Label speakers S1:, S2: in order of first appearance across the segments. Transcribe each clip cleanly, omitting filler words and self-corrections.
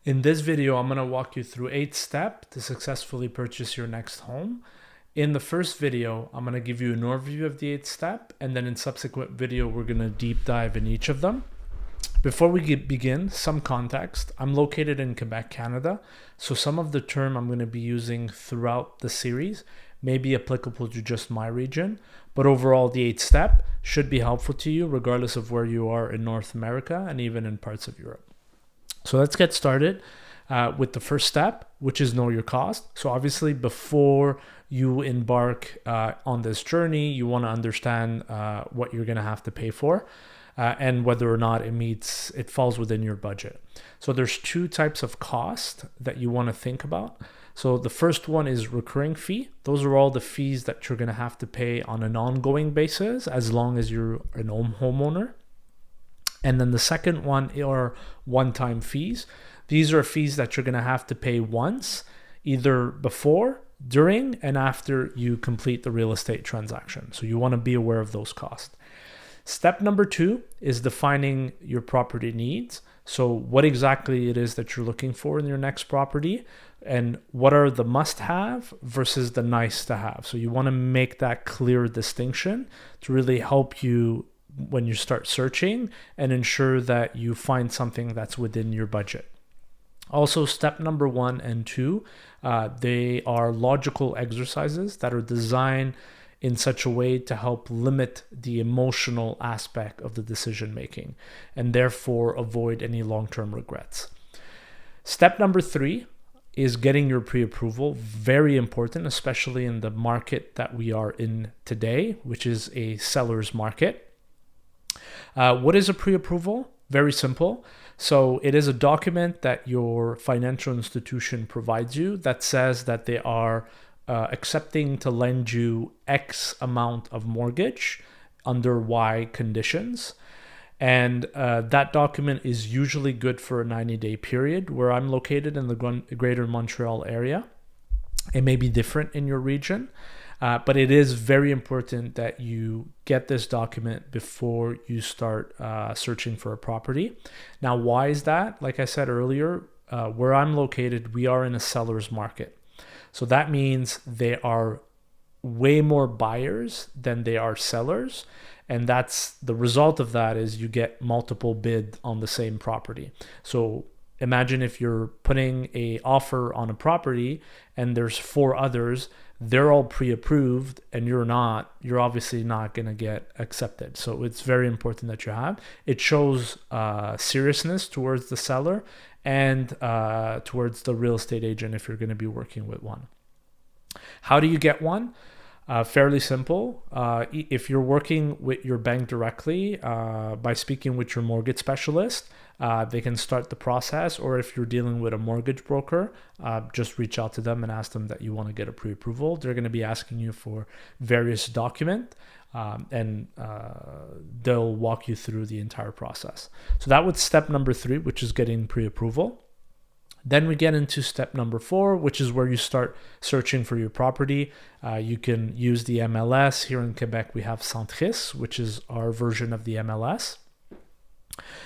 S1: In this video, I'm going to walk you through 8 steps to successfully purchase your next home. In the first video, I'm going to give you an overview of the 8 steps, and then in subsequent video, we're going to deep dive in each of them. Before we begin, some context. I'm located in Quebec, Canada, so some of the term I'm going to be using throughout the series may be applicable to just my region, but overall the 8 steps should be helpful to you regardless of where you are in North America and even in parts of Europe. So let's get started with the first step, which is know your cost. So obviously before you embark on this journey, you want to understand what you're going to have to pay for and whether or not it falls within your budget. So there's 2 types of cost that you want to think about. So the first one is recurring fee. Those are all the fees that you're going to have to pay on an ongoing basis as long as you're an homeowner. And then the second one are one-time fees. These are fees that you're going to have to pay once, either before, during, and after you complete the real estate transaction. So you want to be aware of those costs. Step number 2 is defining your property needs. So what exactly it is that you're looking for in your next property, and what are the must-have versus the nice-to-have. So you want to make that clear distinction to really help you when you start searching and ensure that you find something that's within your budget. Also, step number 1 and 2, they are logical exercises that are designed in such a way to help limit the emotional aspect of the decision making and therefore avoid any long-term regrets. Step number 3 is getting your pre-approval. Very important, especially in the market that we are in today, which is a seller's market. What is a pre-approval? Very simple. So it is a document that your financial institution provides you that says that they are accepting to lend you X amount of mortgage under Y conditions. And that document is usually good for a 90-day period. Where I'm located in the greater Montreal area, it may be different in your region. But it is very important that you get this document before you start searching for a property. Now, why is that? Like I said earlier, where I'm located, we are in a seller's market. So that means there are way more buyers than there are sellers. And that's the result of that is you get multiple bid on the same property. So imagine if you're putting an offer on a property and there's 4 others, they're all pre-approved and you're not, you're obviously not going to get accepted. So it's very important that you have. It shows seriousness towards the seller and towards the real estate agent if you're going to be working with one. How do you get one? Fairly simple. If you're working with your bank directly by speaking with your mortgage specialist, they can start the process. Or if you're dealing with a mortgage broker, just reach out to them and ask them that you want to get a pre-approval. They're going to be asking you for various documents and they'll walk you through the entire process. So that was step number 3, which is getting pre-approval. Then we get into step number 4, which is where you start searching for your property. You can use the MLS. Here in Quebec, we have Centris, which is our version of the MLS.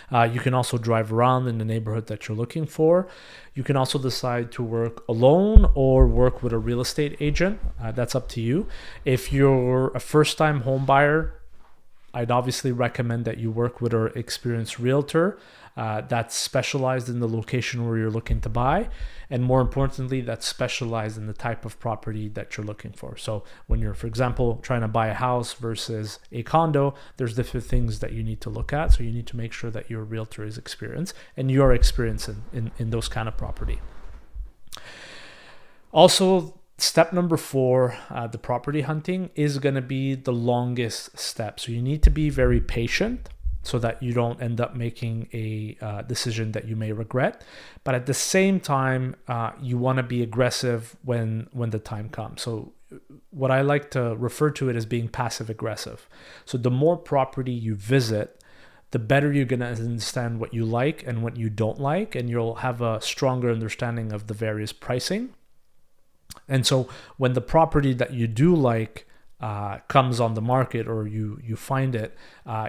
S1: You can also drive around in the neighborhood that you're looking for. You can also decide to work alone or work with a real estate agent. That's up to you. If you're a first-time home buyer, I'd obviously recommend that you work with an experienced realtor that's specialized in the location where you're looking to buy, and more importantly, that's specialized in the type of property that you're looking for. So when you're, for example, trying to buy a house versus a condo, there's different things that you need to look at. So you need to make sure that your realtor is experienced and you're experienced in those kind of property. Also, step number 4, the property hunting is going to be the longest step. So you need to be very patient so that you don't end up making a decision that you may regret. But at the same time, you want to be aggressive when the time comes. So what I like to refer to it as being passive aggressive. So the more property you visit, the better you're going to understand what you like and what you don't like, and you'll have a stronger understanding of the various pricing. And so when the property that you do like comes on the market or you find it,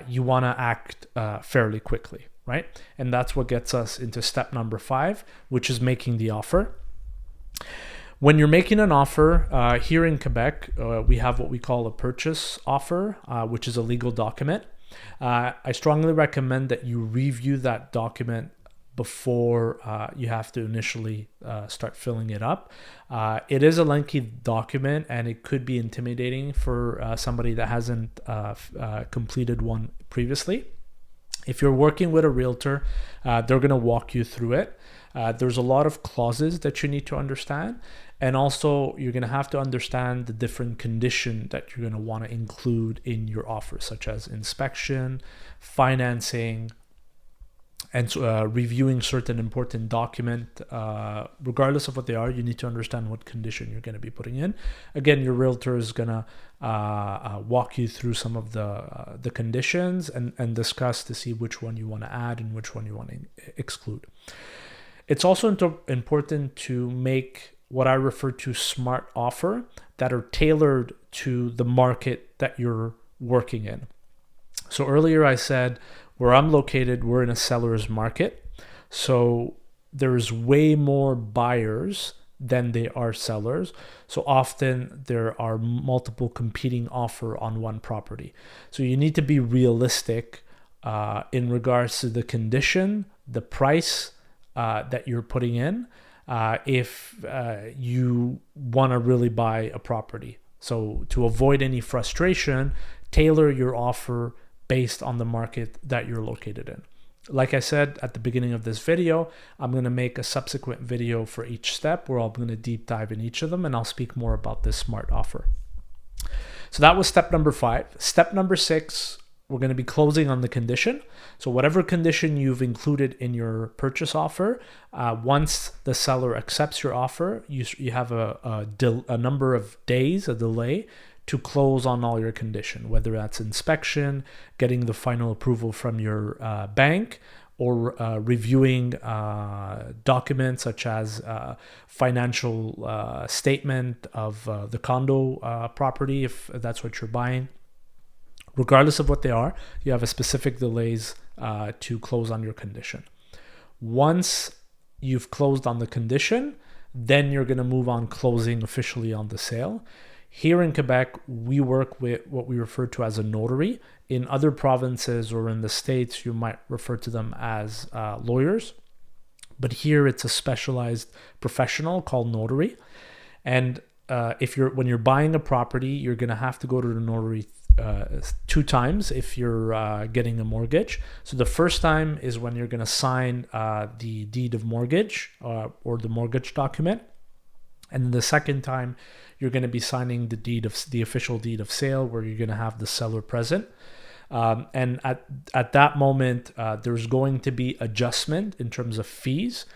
S1: you want to act fairly quickly. right? And that's what gets us into step number 5, which is making the offer. When you're making an offer, here in Quebec, we have what we call a purchase offer, which is a legal document. I strongly recommend that you review that document before you have to initially start filling it up. It is a lengthy document, and it could be intimidating for somebody that hasn't completed one previously. If you're working with a realtor, they're going to walk you through it. There's a lot of clauses that you need to understand. And also, you're going to have to understand the different conditions that you're going to want to include in your offer, such as inspection, financing, and reviewing certain important document. Regardless of what they are, you need to understand what condition you're going to be putting in. Again, your realtor is going to walk you through some of the conditions and discuss to see which one you want to add and which one you want to exclude. It's also important to make what I refer to smart offer that are tailored to the market that you're working in. So earlier I said where I'm located, we're in a seller's market. So there's way more buyers than there are sellers. So often there are multiple competing offers on one property. So you need to be realistic in regards to the condition, the price that you're putting in, if you want to really buy a property. So to avoid any frustration, tailor your offer based on the market that you're located in. Like I said at the beginning of this video, I'm going to make a subsequent video for each step where I'm going to deep dive in each of them, and I'll speak more about this smart offer. So that was step number 5. Step number 6, we're going to be closing on the condition. So whatever condition you've included in your purchase offer, once the seller accepts your offer, you have a number of days, a delay, to close on all your condition, whether that's inspection, getting the final approval from your bank, or reviewing documents such as financial statement of the condo property, if that's what you're buying. Regardless of what they are, you have a specific delays to close on your condition. Once you've closed on the condition, then you're going to move on closing officially on the sale. Here in Quebec, we work with what we refer to as a notary. In other provinces or in the States, you might refer to them as lawyers. But here it's a specialized professional called notary. And when you're buying a property, you're going to have to go to the notary 2 times if you're getting a mortgage. So the first time is when you're going to sign the deed of mortgage or the mortgage document. And then the second time, you're going to be signing the official deed of sale, where you're going to have the seller present. And at that moment, there's going to be adjustment in terms of fees.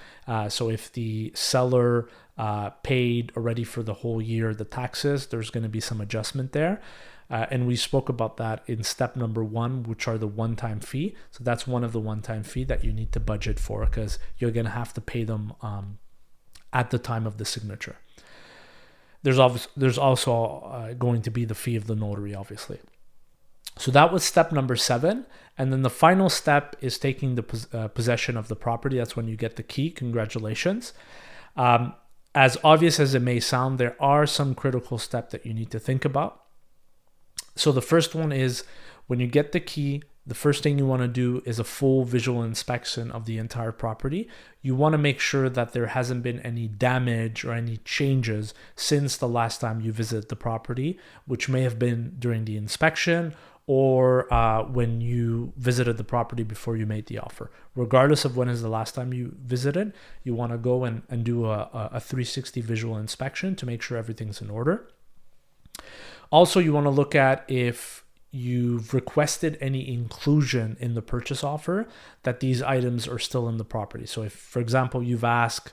S1: So if the seller paid already for the whole year the taxes, there's going to be some adjustment there. And we spoke about that in step number 1, which are the one-time fee. So that's one of the one-time fee that you need to budget for, because you're going to have to pay them at the time of the signature. There's also going to be the fee of the notary, obviously. So that was step number 7. And then the final step is taking the possession of the property. That's when you get the key. Congratulations. As obvious as it may sound, there are some critical steps that you need to think about. So the first one is when you get the key, the first thing you want to do is a full visual inspection of the entire property. You want to make sure that there hasn't been any damage or any changes since the last time you visited the property, which may have been during the inspection or when you visited the property before you made the offer. Regardless of when is the last time you visited, you want to go and do a 360 visual inspection to make sure everything's in order. Also, you want to look at if you've requested any inclusion in the purchase offer, that these items are still in the property. So if, for example, you've asked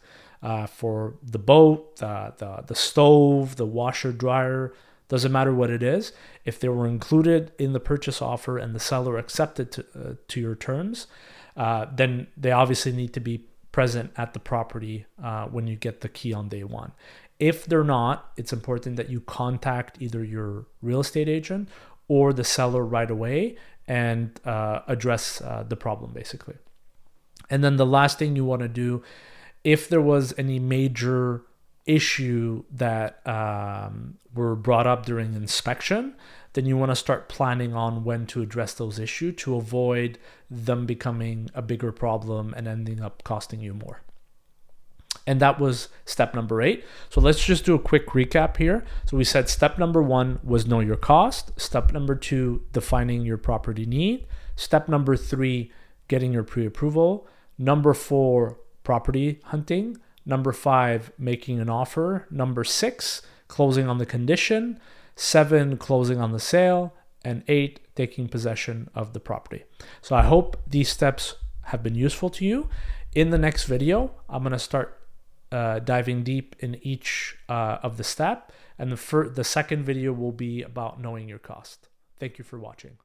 S1: for the boat, the stove, the washer, dryer, doesn't matter what it is, if they were included in the purchase offer and the seller accepted to your terms, then they obviously need to be present at the property when you get the key on day 1. If they're not, it's important that you contact either your real estate agent or the seller right away and address the problem, basically. And then the last thing you want to do, if there was any major issue that were brought up during inspection, then you want to start planning on when to address those issues to avoid them becoming a bigger problem and ending up costing you more. And that was step number 8. So let's just do a quick recap here. So we said step number 1 was know your cost. Step number 2, defining your property need. Step number 3, getting your pre-approval. Number 4, property hunting. Number 5, making an offer. Number 6, closing on the condition. 7, closing on the sale. And 8, taking possession of the property. So I hope these steps have been useful to you. In the next video, I'm going to start diving deep in each of the step. And the second video will be about knowing your cost. Thank you for watching.